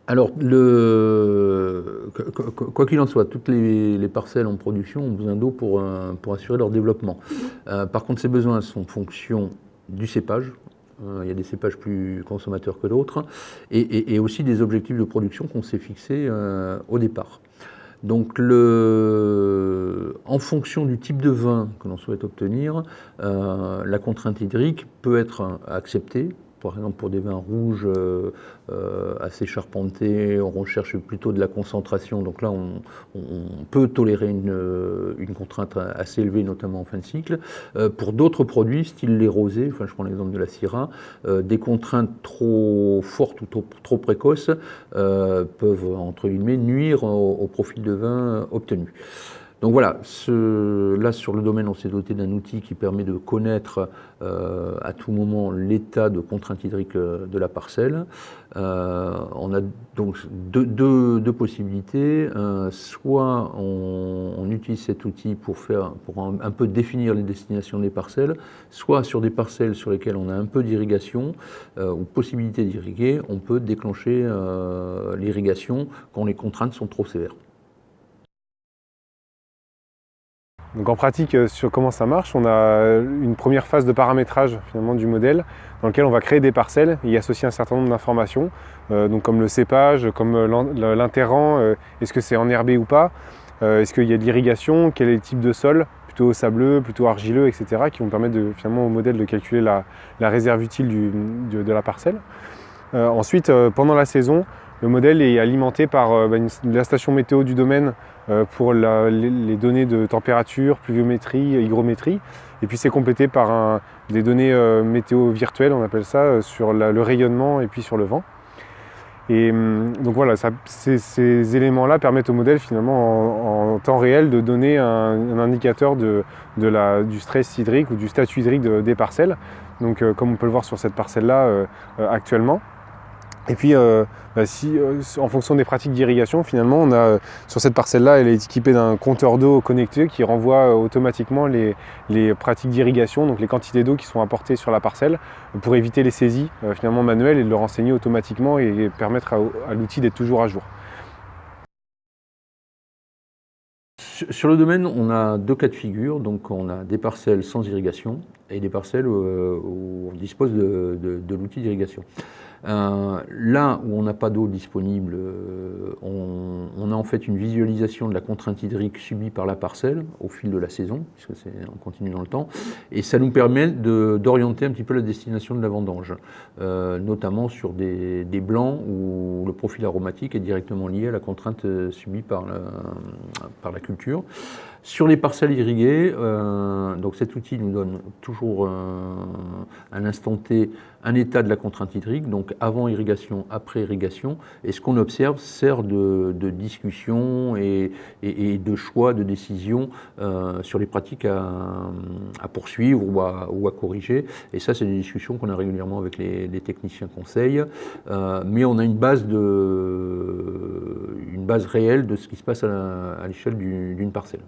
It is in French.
Alors, quoi qu'il en soit, toutes les parcelles en production ont besoin d'eau pour assurer leur développement. Par contre, ces besoins sont en fonction du cépage. Il y a des cépages plus consommateurs que d'autres, et aussi des objectifs de production qu'on s'est fixés au départ. Donc, en fonction du type de vin que l'on souhaite obtenir, la contrainte hydrique peut être acceptée. Par exemple, pour des vins rouges assez charpentés, on recherche plutôt de la concentration. Donc là, on peut tolérer une contrainte assez élevée, notamment en fin de cycle. Pour d'autres produits, style les rosés, enfin, je prends l'exemple de la Syrah, des contraintes trop fortes ou trop précoces peuvent, entre guillemets, nuire au profil de vin obtenu. Donc voilà, là sur le domaine, on s'est doté d'un outil qui permet de connaître à tout moment l'état de contrainte hydrique de la parcelle. On a donc deux possibilités. Soit on utilise cet outil pour un peu définir les destinations des parcelles, soit sur des parcelles sur lesquelles on a un peu d'irrigation ou possibilité d'irriguer, on peut déclencher l'irrigation quand les contraintes sont trop sévères. Donc en pratique, sur comment ça marche, on a une première phase de paramétrage finalement du modèle dans lequel on va créer des parcelles et y associer un certain nombre d'informations, donc comme le cépage, comme l'interrant, est-ce que c'est enherbé ou pas, est-ce qu'il y a de l'irrigation, quel est le type de sol, plutôt sableux, plutôt argileux, etc., qui vont permettre finalement au modèle de calculer la réserve utile de la parcelle. Ensuite, pendant la saison, le modèle est alimenté par la station météo du domaine pour les données de température, pluviométrie, hygrométrie. Et puis c'est complété par des données météo virtuelles, on appelle ça, sur le rayonnement et puis sur le vent. Et donc voilà, ces éléments-là permettent au modèle finalement en temps réel de donner un indicateur du stress hydrique ou du statut hydrique des parcelles. Donc comme on peut le voir sur cette parcelle-là actuellement. Et puis, en fonction des pratiques d'irrigation, finalement, sur cette parcelle-là, elle est équipée d'un compteur d'eau connecté qui renvoie automatiquement les pratiques d'irrigation, donc les quantités d'eau qui sont apportées sur la parcelle, pour éviter les saisies finalement manuelles et de le renseigner automatiquement et permettre à l'outil d'être toujours à jour. Sur le domaine, on a deux cas de figure. Donc, on a des parcelles sans irrigation et des parcelles où on dispose de l'outil d'irrigation. Là où on n'a pas d'eau disponible, on a en fait une visualisation de la contrainte hydrique subie par la parcelle au fil de la saison, puisque on continue dans le temps, et ça nous permet d'orienter un petit peu la destination de la vendange, notamment sur des blancs où le profil aromatique est directement lié à la contrainte subie par la culture. Sur les parcelles irriguées, donc cet outil nous donne toujours à l'instant T un état de la contrainte hydrique, donc avant irrigation, après irrigation, et ce qu'on observe sert de discussion et de choix, de décision sur les pratiques à poursuivre ou à corriger. Et ça, c'est des discussions qu'on a régulièrement avec les techniciens conseils, mais on a une base réelle de ce qui se passe à l'échelle d'une parcelle.